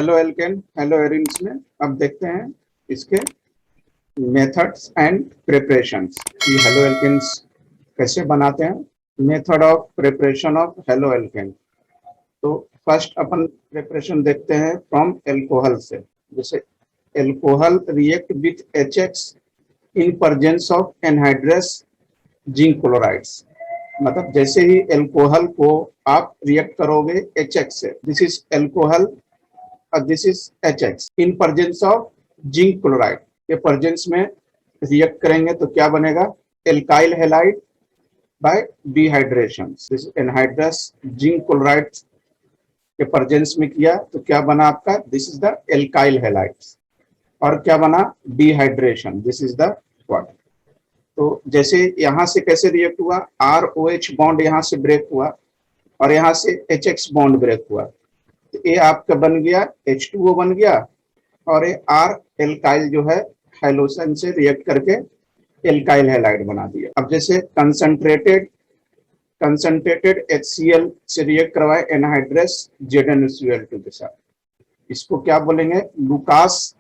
Halo alkane hello arenes में अब देखते हैं इसके मेथड्स एंड प्रिपरेशंस कि हेलो एल्केन्स कैसे बनाते हैं। Method of preparation of halo alkane. तो फर्स्ट अपन प्रिपरेशन देखते हैं फ्रॉम एल्कोहल से। जैसे alcohol react with HX in presence of anhydrous zinc chlorides. मतलब जैसे ही एल्कोहल को आप रिएक्ट करोगे HX से, this is alcohol, this is HX in presence of zinc chloride के प्रेजेंस में रिएक्ट करेंगे तो क्या बनेगा? Alkyl halide bye dehydration. This anhydrous zinc chloride के प्रेजेंस में किया तो क्या बना आपका? This is the alkyl halide. और क्या बना? Dehydration. This is the water. तो जैसे यहाँ से कैसे रिएक्ट हुआ? ROH बॉन्ड यहाँ से ब्रेक हुआ और यहाँ से HX बॉन्ड ब्रेक हुआ तो ये आपका बन गया H2O बन गया और ये R एल्काइल जो है हाइलोजन से रिएक्ट करके एल्काइल हैलाइड बना दिया। अब जैसे कंसंट्रेटेड HCl से रिएक्ट करवाए एनहाइड्रस ZnCl2 के साथ, इसको क्या बोलेंगे? Lucas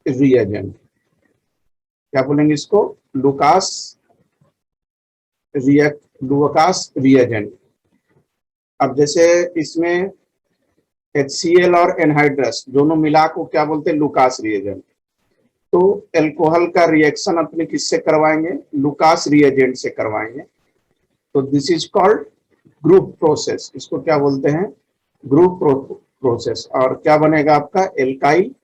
reagent. क्या बोलेंगे इसको? Lucas reagent. अब जैसे इसमें HCl और एनहाइड्रस दोनों मिला को क्या बोलते हैं? Lucas reagent. तो एल्कोहल का रिएक्शन अपने किससे करवाएंगे? लुकास रिएजेंट से करवाएंगे। तो this is called group process. इसको क्या बोलते हैं? Group process. और क्या बनेगा आपका? एल्काइल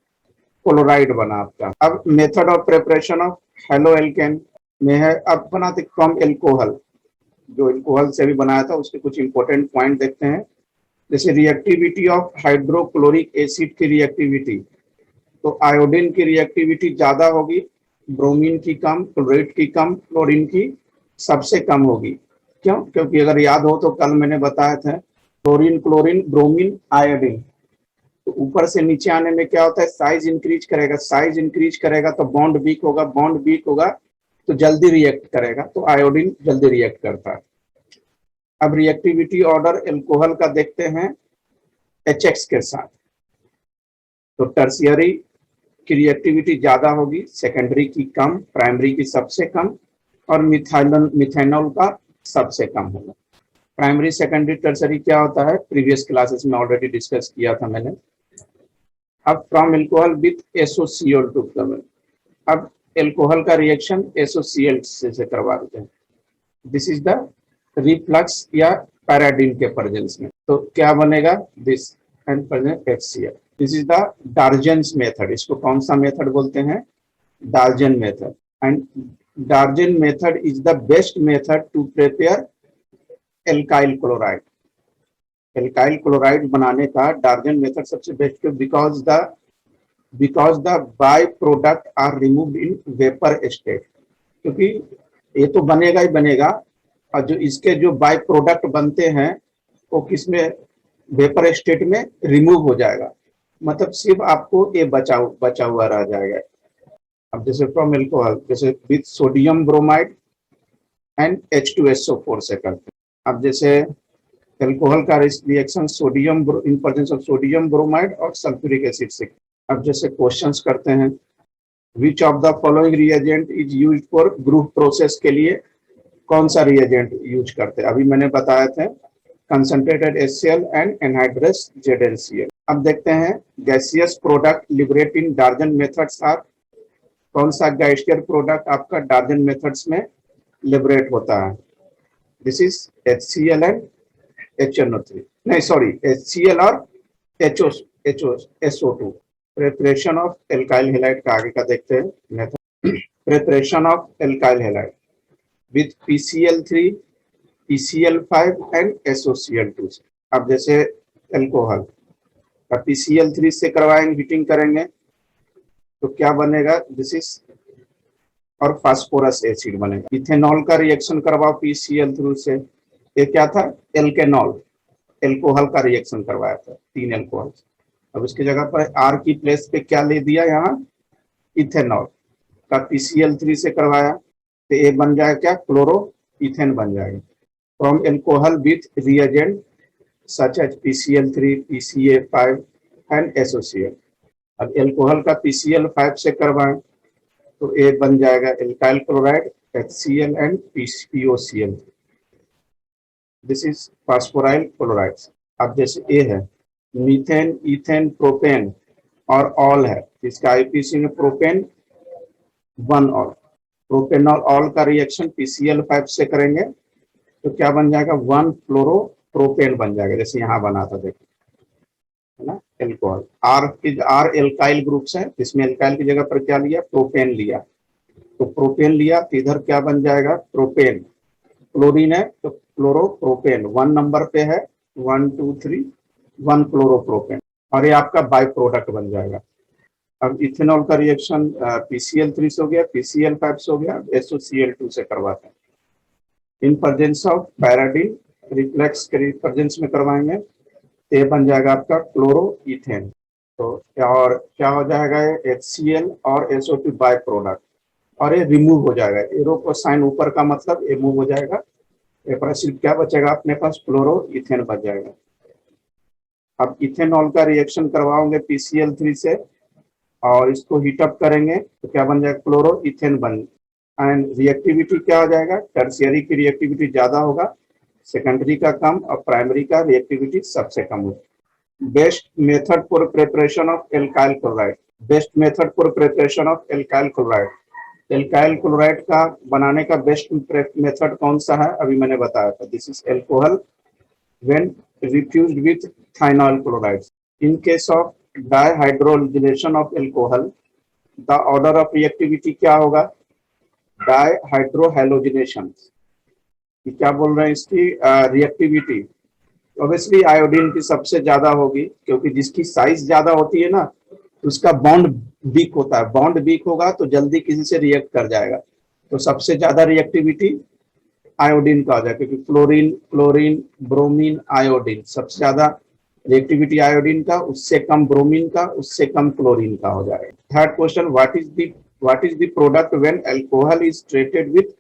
क्लोराइड बना आपका। अब method of preparation of halo alkane में है, अब बनाते फ्रॉम एल्कोहल, जो एल्कोहल से भी बनाया था उसके कुछ इंपॉर्टेंट पॉइंट देखते हैं। जैसे रिएक्टिविटी ऑफ हाइड्रोक्लोरिक एसिड की रिएक्टिविटी, तो आयोडीन की रिएक्टिविटी ज्यादा होगी, ब्रोमीन की कम, क्लोरेट की कम, क्लोरीन की सबसे कम होगी। क्यों? क्योंकि अगर याद हो तो कल मैंने बताया था क्लोरीन, ब्रोमीन, आयोडीन, तो ऊपर से नीचे आने में क्या होता है? साइज इंक्रीज करेगा। साइज इंक्रीज करेगा तो बॉन्ड वीक होगा, बॉन्ड वीक होगा तो जल्दी रिएक्ट करेगा, तो आयोडीन जल्दी रिएक्ट करता है। अब रिएक्टिविटी ऑर्डर एल्कोहल का देखते हैं HX के साथ। तो टर्शियरी की रिएक्टिविटी ज्यादा होगी, सेकेंडरी की कम, प्राइमरी की सबसे कम और मिथेनॉल का सबसे कम होगा। प्राइमरी, सेकेंडरी, टर्शियरी क्या होता है? प्रीवियस क्लासेस में ऑलरेडी डिस्कस किया था मैंने। अब फ्रॉम एल्कोहल विथ SOCl2। अब एल्कोहल का रिएक्शन SOCl से करवा देते हैं। दिस इज द रिफ्लक्स या पैराडीन के प्रेजेंस में, तो क्या बनेगा? This and present HCl। This is the Darzens method. इसको कौन सा मेथड बोलते हैं? Darzen method. And Darzen method is the best method to prepare alkyl chloride. Alkyl chloride बनाने का डार्जन मेथड सबसे बेस्ट है, because the by product are removed in vapour state. क्योंकि ये तो बनेगा ही बनेगा और जो इसके जो बाय प्रोडक्ट बनते हैं वो किसमें? वेपर स्टेट में रिमूव हो जाएगा। मतलब सिर्फ आपको ये बचा हुआ रह जाएगा। अब जैसे फ्रॉम एल्कोहल, जैसे with sodium bromide and H2SO4 से करते हैं। अब जैसे एल्कोहल का reaction sodium in presence of sodium bromide और सल्फ्यूरिक एसिड से। अब जैसे क्वेश्चंस करते हैं, which of the following reagent is used for group process के लिए कौन सा रिएजेंट यूज करते हैं? अभी मैंने बताया था concentrated HCl and anhydrous ZnCl। अब देखते हैं gaseous product liberate in Darzens methods are. कौन सा गैसियस प्रोडक्ट आपका डार्जन मेथड्स में लिबरेट होता है? This is HCl and HNO3, नहीं सॉरी, HCl और SO2। Preparation of alkyl halide का आगे का देखते हैं method. Preparation of alkyl halide with PCl3, PCl5 and SOCl2। अब जैसे एल्कोहल का PCl3 से करवाएंगे, हीटिंग करेंगे तो क्या बनेगा? दिस इज और फास्फोरस एसिड बनेगा। इथेनॉल का रिएक्शन करवाओ PCl3 से, ये क्या था? एल्केनॉल। एल्कोहल का रिएक्शन करवाया था 3 एल्कोहल। अब इसकी जगह पर R की प्लेस पे क्या ले दिया? यहाँ इथेनॉल का PCl3 से करवाया तो ये बन जाएगा क्या? क्लोरो इथेन बन जाएगा। From alcohol with reagent such as PCl3, PCA5 and SOCl। अब एल्कोहल का PCl5 से करवाएं तो ए बन जाएगा alkyl chloride HCl and POCl। This is phosphoryl chlorides. अब जैसे ए है मीथेन, इथेन, प्रोपेन और ऑल है, इसका आईपीसी में प्रोपेन 1 ऑल। प्रोपेनॉल ऑल का रिएक्शन PCl5 से करेंगे तो क्या बन जाएगा 1 फ्लोरो प्रोपेन बन जाएगा, जैसे यहाँ बना था देखो, है ना। एल्कोहल आर एल्काइल ग्रुप्स है, इसमें एल्काइल की जगह पर क्या लिया, प्रोपेन लिया, तो प्रोपेन लिया तो इधर क्या बन जाएगा प्रोपेन। क्लोरीन है तो क्लोरोप्रोपेन 1 नंबर पे है, 1 2 3 1 क्लोरोप्रोपेन, और ये आपका बाय प्रोडक्ट बन जाएगा। अब इथेनॉल का रिएक्शन PCl3 से हो गया, PCl5 से हो गया, SOCl2 से करवाते हैं। इन प्रेजेंस ऑफ पैराडीन रिफ्लेक्स के प्रेजेंस में करवाएंगे, ये बन जाएगा आपका क्लोरो इथेन। तो और क्या हो जाएगा ये HCl और SO2 बाय प्रोडक्ट, और ये रिमूव हो जाएगा, एरो को साइन ऊपर का मतलब ये मूव हो जाएगा, ये पर सिर्फ क्या बचेगा अपने पास क्लोरो इथेन बच जाएगा। अब इथेनॉल का रिएक्शन करवाओगे PCl3 से और इसको हीट अप करेंगे तो क्या बन जाएगा क्लोरो इथेन बन, एंड रिएक्टिविटी क्या हो जाएगा, टर्शियरी की रिएक्टिविटी ज्यादा होगा, सेकेंडरी का कम, और प्राइमरी का रिएक्टिविटी सबसे कम होगा। Best method for preparation of alkyl chloride, best method for preparation of alkyl chloride, alkyl chloride का बनाने का बेस्ट मेथड कौन सा है, अभी मैंने बताया था, this is alcohol when refluxed with thionyl chloride. In case of dehydrogenation of alcohol the order of reactivity क्या होगा, डाइहाइड्रोहैलोजिनेशन। क्या बोल रहे हैं इसकी रिएक्टिविटी, ऑब्वियसली आयोडीन की सबसे ज्यादा होगी, क्योंकि जिसकी साइज ज्यादा होती है ना उसका बॉन्ड वीक होता है, बॉन्ड वीक होगा तो जल्दी किसी से रिएक्ट कर जाएगा, तो सबसे ज्यादा रिएक्टिविटी आयोडीन का हो जाएगा, क्योंकि फ्लोरीन, क्लोरीन, ब्रोमीन, आयोडीन, सबसे ज्यादा रिएक्टिविटी आयोडीन का, उससे कम ब्रोमीन का, उससे कम क्लोरीन का हो जाएगा। Third question, what is the product when alcohol is treated with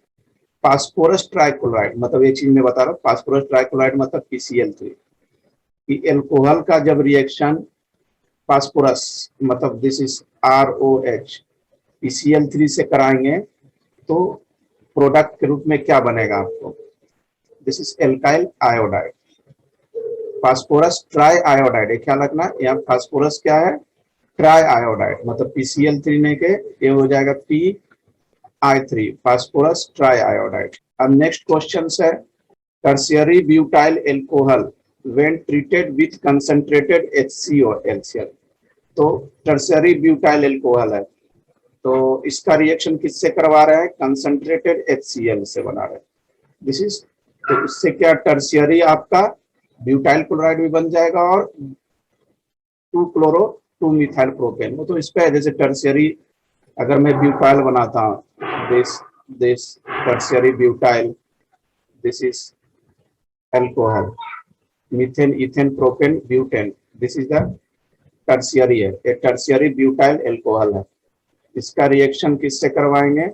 phosphorus trichloride, मतलब ये चीज मैं बता रहा हूँ, फास्फोरस ट्राइक्लोराइड मतलब PCl3। कि एल्कोहल का जब रिएक्शन फास्फोरस मतलब दिस इज ROH PCl3 से कराएंगे तो प्रोडक्ट के रूप में क्या बनेगा आपको, this is alkyl iodide, phosphorus try iodide. क्या रखना, यहाँ फास्फोरस क्या है, ट्राई आयोडाइड, मतलब PCl3 ने के ये हो जाएगा PI3, फास्फोरस ट्राई आयोडाइड। अब नेक्स्ट क्वेश्चन है tertiary butyl alcohol when treated with concentrated HCO LCl। तो टर्शियरी ब्यूटाइल एल्कोहल है तो इसका रिएक्शन किससे करवा रहे हैं, कंसंट्रेटेड HCl से बना रहे हैं, दिस इज, तो इससे क्या टर्शियरी आपका ब्यूटाइल क्लोराइड भी बन जाएगा और 2 क्लोरो 2 मिथाइल प्रोपेन। वो तो इस पे जैसे टर्शियरी अगर मैं ब्यूटाइल बनाता हूँ, this tertiary butyl, this is alcohol, methane, ethane, propane, butane, this is the tertiary है, ये टर्शियरी ब्यूटाइल एल्कोहल है। इसका रिएक्शन किससे करवाएंगे,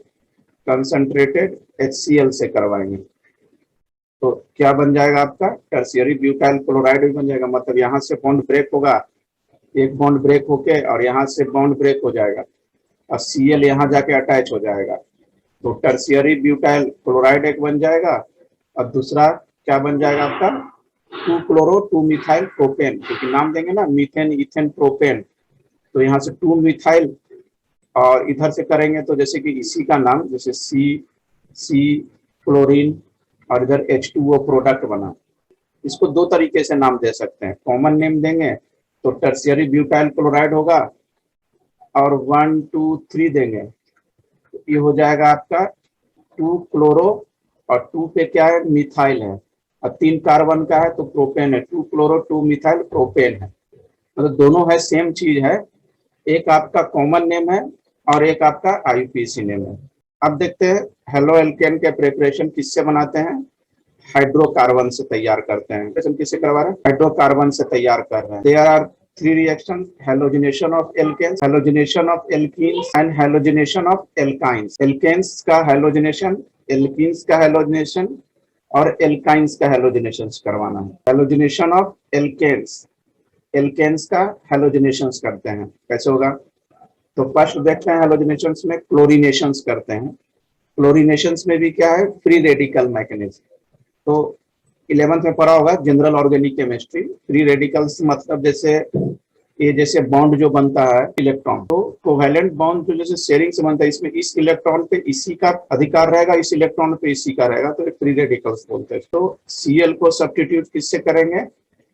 कंसंट्रेटेड HCl से करवाएंगे, तो क्या बन जाएगा आपका टर्शियरी ब्यूटाइल क्लोराइड भी बन जाएगा, मतलब यहाँ से बॉन्ड ब्रेक होगा, एक बॉन्ड ब्रेक होके और यहाँ से बॉन्ड ब्रेक हो जाएगा और Cl यहाँ जाके अटैच हो जाएगा, तो टर्शियरी ब्यूटाइल क्लोराइड एक बन जाएगा, और दूसरा क्या बन जाएगा आपका 2 क्लोरो 2 मिथाइल प्रोपेन, क्योंकि नाम देंगे ना मीथेन, इथेन, प्रोपेन, तो यहाँ से 2 मिथाइल, और इधर से करेंगे तो जैसे कि इसी का नाम, जैसे सी क्लोरीन और इधर H2O प्रोडक्ट बना। इसको दो तरीके से नाम दे सकते हैं, कॉमन नेम देंगे तो टर्शियरी ब्यूटाइल क्लोराइड होगा, और 1 2 3 देंगे तो ये हो जाएगा आपका 2 क्लोरो, और 2 पे क्या है मिथाइल है, और 3 कार्बन का है तो प्रोपेन है, 2 क्लोरो 2 मिथाइल प्रोपेन है, मतलब दोनों है सेम चीज है, एक आपका कॉमन नेम है और एक आपका आईयूपीएसी नेम है। अब देखते हैं हेलो एल्केन के प्रिपरेशन किससे बनाते हैं, हाइड्रोकार्बन से तैयार करते हैं, किससे करवा रहे हैं, हाइड्रोकार्बन से तैयार कर रहे हैं। There are 3 reaction, halogenation of alkanes, halogenation of alkenes and halogenation of alkynes. Alkanes का हेलोजिनेशन, एल्कीन्स का हेलोजिनेशन और एल्काइंस का हेलोजिनेशन करवाना है। हेलोजिनेशन ऑफ एल्केन्स, एल्केन्स का हेलोजिनेशंस करते हैं। कैसे होगा? तो फर्स्ट देखते हैं हेलोजिनेशंस में क्लोरीनेशंस करते हैं। क्लोरीनेशंस में भी क्या है? Free radical mechanism. तो 11th में पढ़ा होगा general organic chemistry. Free radicals मतलब जैसे ये जैसे बॉन्ड जो बनता है इलेक्ट्रॉन, तो कोवैलेंट बॉन्ड जो जैसे शेयरिंग से बनता है, इसमें इस इलेक्ट्रॉन पे इसी का अधिकार रहेगा, इस इलेक्ट्रॉन पे इसी का रहेगा, तो फ्री रेडिकल्स बोलते हैं। तो Cl को सब्स्टिट्यूट किससे करेंगे?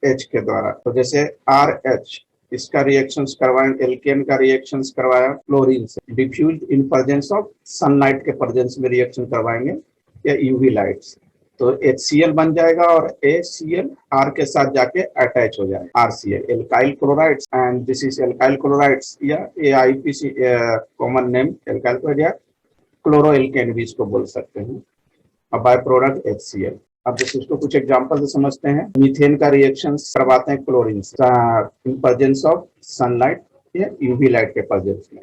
H के द्वारा। तो जैसे RH, इसका रिएक्शंस करवाएंगे, एल्केन का रिएक्शंस करवाया क्लोरीन से, diffuse in presence of sunlight के प्रेजेंस में रिएक्शन करवाएंगे या यूवी लाइट से, तो HCl बन जाएगा और ACl R के साथ जाके अटैच हो जाएगा, RCl alkyl chlorides, and this is alkyl chlorides या AIPC common name alkyl chloride या क्लोरो एल्केन भी इसको बोल सकते हैं। अब बाय प्रोडक्ट HCl। अब जैसे इसको कुछ एग्जांपल से समझते हैं। मीथेन का रिएक्शन करवाते हैं क्लोरीन से इन प्रेजेंस ऑफ सनलाइट या यूवी लाइट के प्रेजेंस में,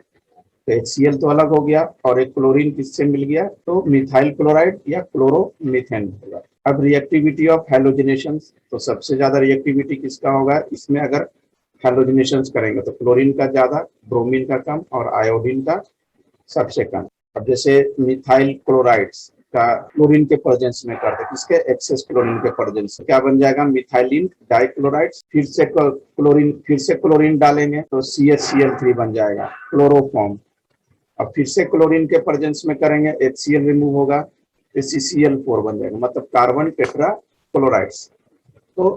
तो HCl तो अलग हो गया और एक क्लोरीन किससे मिल गया? तो मिथाइल क्लोराइड या क्लोरोमीथेन होगा। अब रिएक्टिविटी ऑफ हैलोजिनेशंस, तो सबसे ज्यादा रिएक्टिविटी किसका होगा इसमें? अगर हैलोजिनेशंस करेंगे तो क्लोरीन का ज्यादा, ब्रोमीन का कम और आयोडीन का सबसे कम। अब जैसे मिथाइल क्लोराइड्स का क्लोरीन के प्रेजेंस में करते हैं, किसके? एक्सेस क्लोरीन के प्रेजेंस, क्या बन जाएगा? मिथाइलिन डाइक्लोराइड्स, फिर से क्लोरीन डालेंगे तो CHCl3 बन जाएगा, क्लोरोफॉर्म। अब फिर से क्लोरीन के प्रेजेंस में करेंगे, HCl रिमूव होगा तो CCl4 बन जाएगा, मतलब कार्बन टेट्रा क्लोराइड्स। तो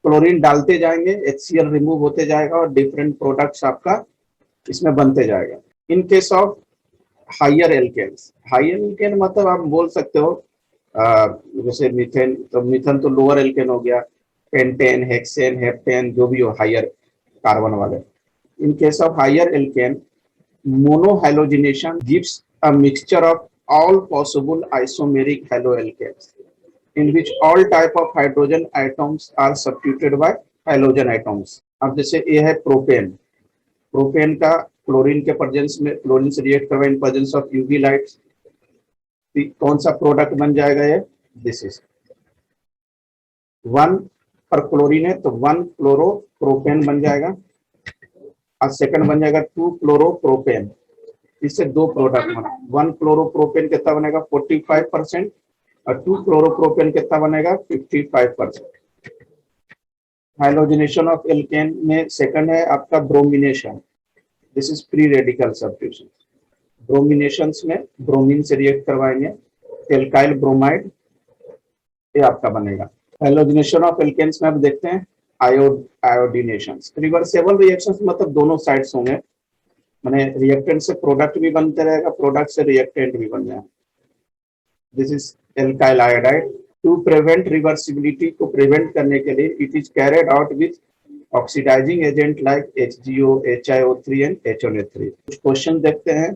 क्लोरीन डालते जाएंगे, HCl रिमूव होते जाएगा और डिफरेंट प्रोडक्ट्स आपका इसमें बनते जाएगा। In case of higher alkanes, higher alkane मतलब आप बोल सकते हो जैसे मीथेन, तो मीथेन तो लोअर एल्केन हो गया, पेंटेन, हेक्सेन, हेप्टेन, जो भी हो हायर कार्बन वाले। In case of higher alkane, monohalogenation gives a mixture of all possible isomeric haloalkanes in which all type of hydrogen atoms are substituted by halogen atoms। अब जैसे ये है propane, propane का chlorine के presence में, chlorine से react करवा इन presence of UV lights, कौन सा प्रोडक्ट बन जाएगा ये? दिस इज 1 पर क्लोरीन है तो 1 क्लोरो प्रोपेन बन जाएगा, और सेकंड बन जाएगा 2 क्लोरोप्रोपेन। इससे दो प्रोडक्ट बना, 1 क्लोरोप्रोपेन कितना बनेगा? 45% और 2 क्लोरोप्रोपेन कितना बनेगा? 55%। हाइलोजिनेशन ऑफ एल्केन में सेकंड है आपका bromination, this is free radical substitution. Bromination में ब्रोमीन से रिएक्ट करवाएंगे, एल्काइल ब्रोमाइड ये आपका बनेगा। हाइलोजिनेशन ऑफ एल्केन्स में आप देखते हैं आयोडीनेशंस, रिवर्सेबल रिएक्शंस मतलब दोनों साइड्स होंगे, माने रिएक्टेंट से प्रोडक्ट भी बनते रहेगा, प्रोडक्ट से रिएक्टेंट भी बन जाए। This is alkyl iodide. To prevent reversibility, को प्रिवेंट करने के लिए it is carried out with oxidizing agent like HgO, HiO3 and HNO3। कुछ क्वेश्चन देखते हैं,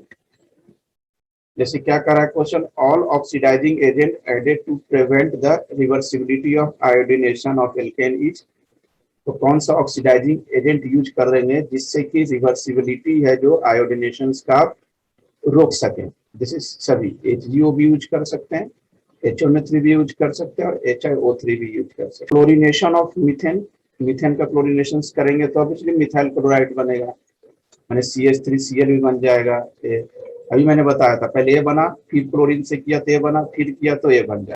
जैसे क्या करा है question? All oxidizing agent added to prevent the reversibility of iodination of alkane is, तो कौन सा ऑक्सीडाइजिंग एजेंट यूज कर रहे हैं जिससे कि रिवर्सिबिलिटी है जो आयोडीनेशन का आप रोक सकें? दिस इज सभी, HgO भी यूज कर सकते हैं, HNO3 भी यूज कर सकते हैं और HiO3 भी यूज कर सकते हैं। क्लोरीनेशन ऑफ मीथेन, मीथेन का क्लोरीनेशन करेंगे तो ऑब्वियसली मिथाइल क्लोराइड बनेगा, माने CH3Cl भी बन जाएगा। अभी मैंने बताया था, पहले ये बना, फिर क्लोरीन से किया तो ये बना, फिर किया तो ये बन जाए।